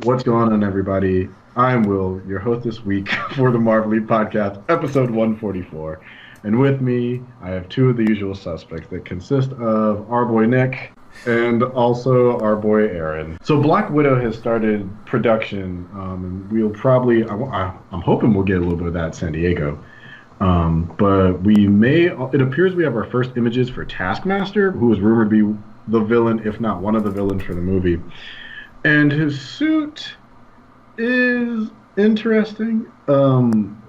What's going on, everybody? I'm Will, your host this week for the Marvelite podcast, episode 144. And with me, I have two of the usual suspects that consist of our boy Nick and also our boy Aaron. So Black Widow has started production, and we'll probably, I'm hoping we'll get a little bit of that in San Diego. But it appears we have our first images for Taskmaster, who is rumored to be the villain, if not one of the villains for the movie. And his suit is interesting.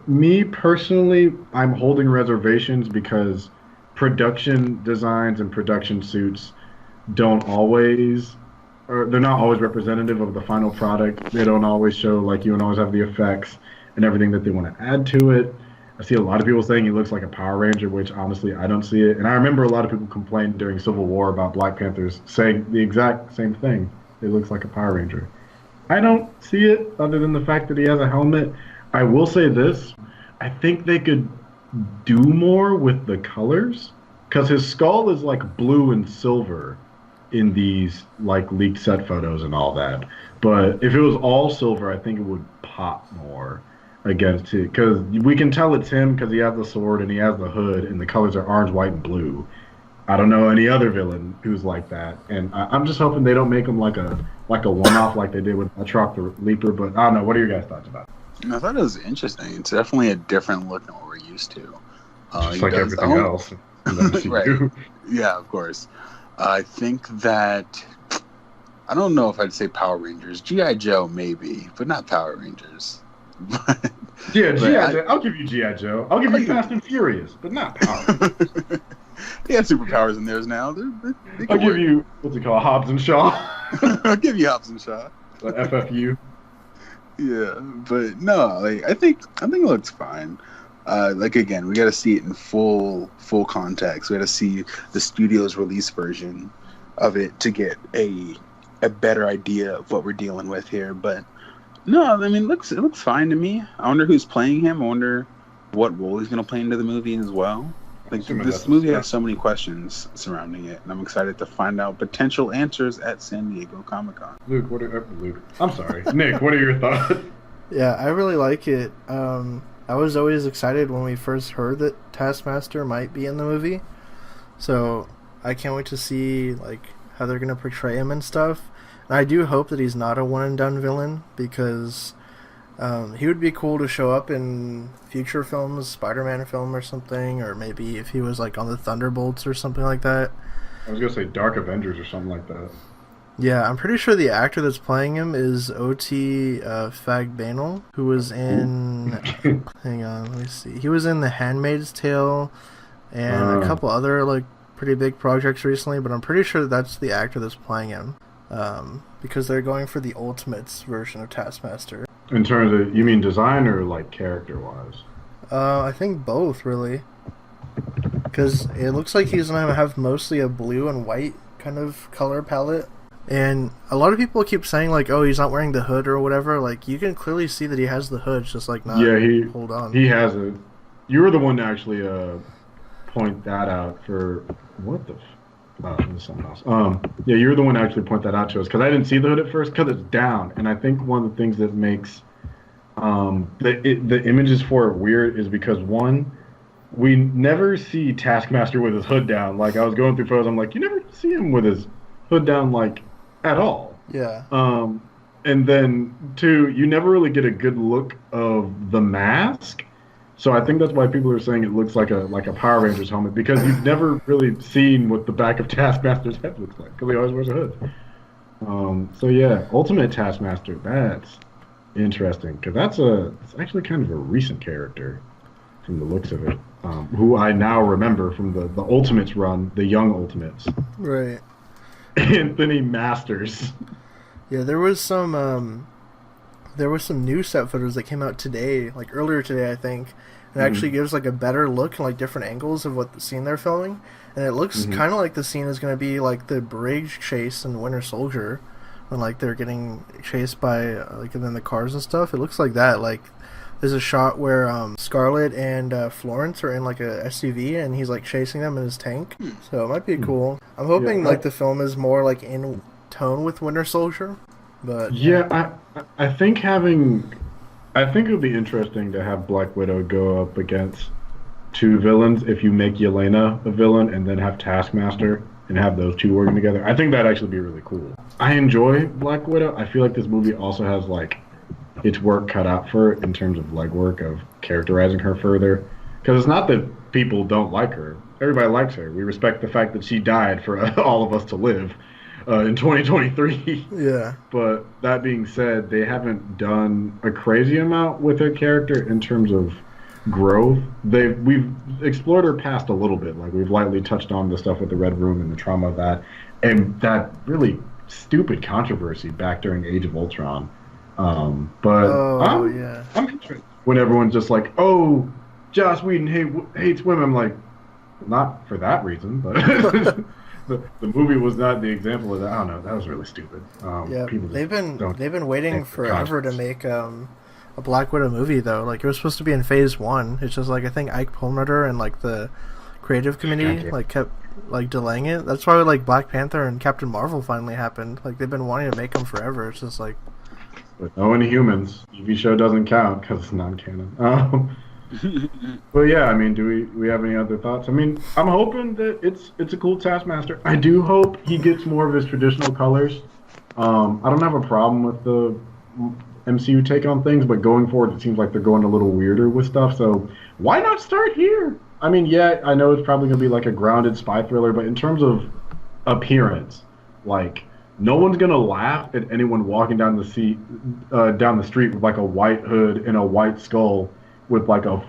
Me personally, I'm holding reservations because production designs and production suits they're not always representative of the final product. They don't always show, like, you don't always have the effects and everything that they want to add to it. I see a lot of people saying he looks like a Power Ranger, which honestly, I don't see it. And I remember a lot of people complained during Civil War about Black Panthers saying the exact same thing. It looks like a Power Ranger. I don't see it other than the fact that he has a helmet. I will say this. I think they could do more with the colors because his skull is like blue and silver in these like leaked set photos and all that. But if it was all silver, I think it would pop more against it because we can tell it's him because he has the sword and he has the hood and the colors are orange, white, and blue. I don't know any other villain who's like that, and I'm just hoping they don't make him like a one-off like they did with Atroc the Leaper. But I don't know. What are your guys' thoughts about it? I thought it was interesting. It's definitely a different look than what we're used to. Just like everything else. Right. Yeah, of course. I think that I don't know if I'd say Power Rangers. G.I. Joe maybe, but not Power Rangers. Yeah, G.I. Joe. I'll give you G.I. Joe. I'll give you Fast and Furious, but not Power Rangers. They have superpowers in theirs now. I'll give you, what's it called, Hobbs and Shaw. I'll give you Hobbs and Shaw. The FFU. Yeah, but no, I think it looks fine. Again, we got to see it in full context. We got to see the studio's release version of it to get a better idea of what we're dealing with here. But no, I mean, it looks fine to me. I wonder who's playing him. I wonder what role he's going to play into the movie as well. Like, this movie has so many questions surrounding it, and I'm excited to find out potential answers at San Diego Comic-Con. I'm sorry. Nick, what are your thoughts? Yeah, I really like it. I was always excited when we first heard that Taskmaster might be in the movie, so I can't wait to see like how they're going to portray him and stuff. And I do hope that he's not a one-and-done villain, because he would be cool to show up in future films, Spider-Man film or something, or maybe if he was like on the Thunderbolts or something like that. I was going to say Dark Avengers or something like that. Yeah, I'm pretty sure the actor that's playing him is O.T. Fagbanal, who was in... hang on, let me see. He was in The Handmaid's Tale and a couple other like pretty big projects recently, but I'm pretty sure that's the actor that's playing him, because they're going for the Ultimates version of Taskmaster. In terms of, you mean design or like character-wise? I think both, really. Because it looks like he's going to have mostly a blue and white kind of color palette. And a lot of people keep saying, like, oh, he's not wearing the hood or whatever. Like, you can clearly see that he has the hood, just like not hold on. He has it. You were the one to actually point that out for... What the... Oh, it was something else. Yeah, you were the one to actually point that out to us, because I didn't see the hood at first, because it's down. And I think one of the things that makes the images for it weird is because, one, we never see Taskmaster with his hood down. Like, I was going through photos, I'm like, you never see him with his hood down, like, at all. Yeah. And then, two, you never really get a good look of the mask. So I think that's why people are saying it looks like a Power Rangers helmet, because you've never really seen what the back of Taskmaster's head looks like, because he always wears a hood. So yeah, Ultimate Taskmaster, that's interesting, because it's actually kind of a recent character from the looks of it, who I now remember from the Ultimates run, the Young Ultimates. Right. Anthony Masters. Yeah, there was some new set photos that came out today, like earlier today, I think. It actually gives like a better look and like different angles of what the scene they're filming, and it looks kind of like the scene is going to be like the bridge chase in Winter Soldier, when like they're getting chased by like and then the cars and stuff. It looks like that. Like there's a shot where Scarlet and Florence are in like a SUV, and he's like chasing them in his tank. So it might be cool. I'm hoping like the film is more like in tone with Winter Soldier, But yeah, I think it would be interesting to have Black Widow go up against two villains if you make Yelena a villain and then have Taskmaster and have those two working together. I think that'd actually be really cool. I enjoy Black Widow. I feel like this movie also has like its work cut out for it in terms of legwork of characterizing her further. Because it's not that people don't like her. Everybody likes her. We respect the fact that she died for all of us to live in 2023. yeah, But that being said, they haven't done a crazy amount with her character in terms of growth. We've explored her past a little bit. Like we've lightly touched on the stuff with the Red Room and the trauma of that, and that really stupid controversy back during Age of Ultron. But I'm interested when everyone's just like, "Oh, Joss Whedon hates women." I'm like, not for that reason, but the movie was not the example of that. I don't know. That was really stupid. They've been waiting forever to make a Black Widow movie though. Like it was supposed to be in Phase 1. It's just like I think Ike Perlmutter and like the creative committee like kept like delaying it. That's why like Black Panther and Captain Marvel finally happened. Like they've been wanting to make them forever. It's just like. But no Inhumans. TV show doesn't count because it's non-canon. But yeah, I mean, do we have any other thoughts? I mean, I'm hoping that it's a cool Taskmaster. I do hope he gets more of his traditional colors. I don't have a problem with the MCU take on things, but going forward, it seems like they're going a little weirder with stuff. So why not start here? I mean, yeah, I know it's probably gonna be like a grounded spy thriller, but in terms of appearance, like. No one's gonna laugh at anyone walking down the street with like a white hood and a white skull with like a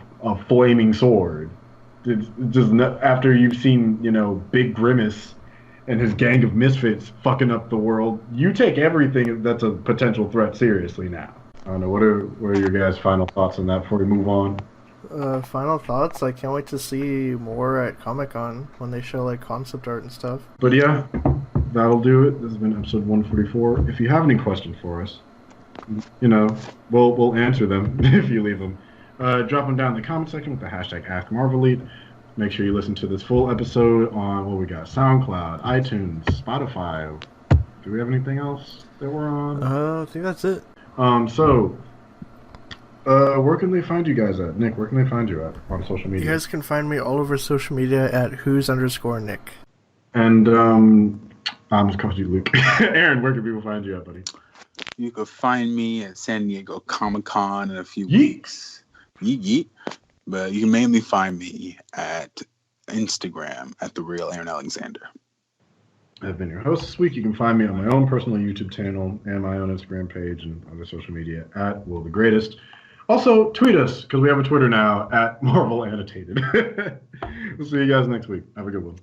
flaming sword. It's just after you've seen Big Grimace and his gang of misfits fucking up the world, you take everything that's a potential threat seriously now. I don't know. What are your guys' final thoughts on that before we move on? Final thoughts. I can't wait to see more at Comic-Con when they show like concept art and stuff. But yeah. That'll do it. This has been episode 144. If you have any questions for us, we'll answer them if you leave them. Drop them down in the comment section with the hashtag AskMarvelite. Make sure you listen to this full episode on what we got: SoundCloud, iTunes, Spotify. Do we have anything else that we're on? I think that's it. Where can they find you guys at? Nick, where can they find you at on social media? You guys can find me all over social media at who's_Nick. And I'm just calling you Luke. Aaron, where can people find you at, buddy? You can find me at San Diego Comic-Con in a few weeks. Yeet. But you can mainly find me at Instagram at The Real Aaron Alexander. I've been your host this week. You can find me on my own personal YouTube channel and my own Instagram page and other social media at Will the Greatest. Also, tweet us, because we have a Twitter now, at Marvel Annotated. We'll see you guys next week. Have a good one.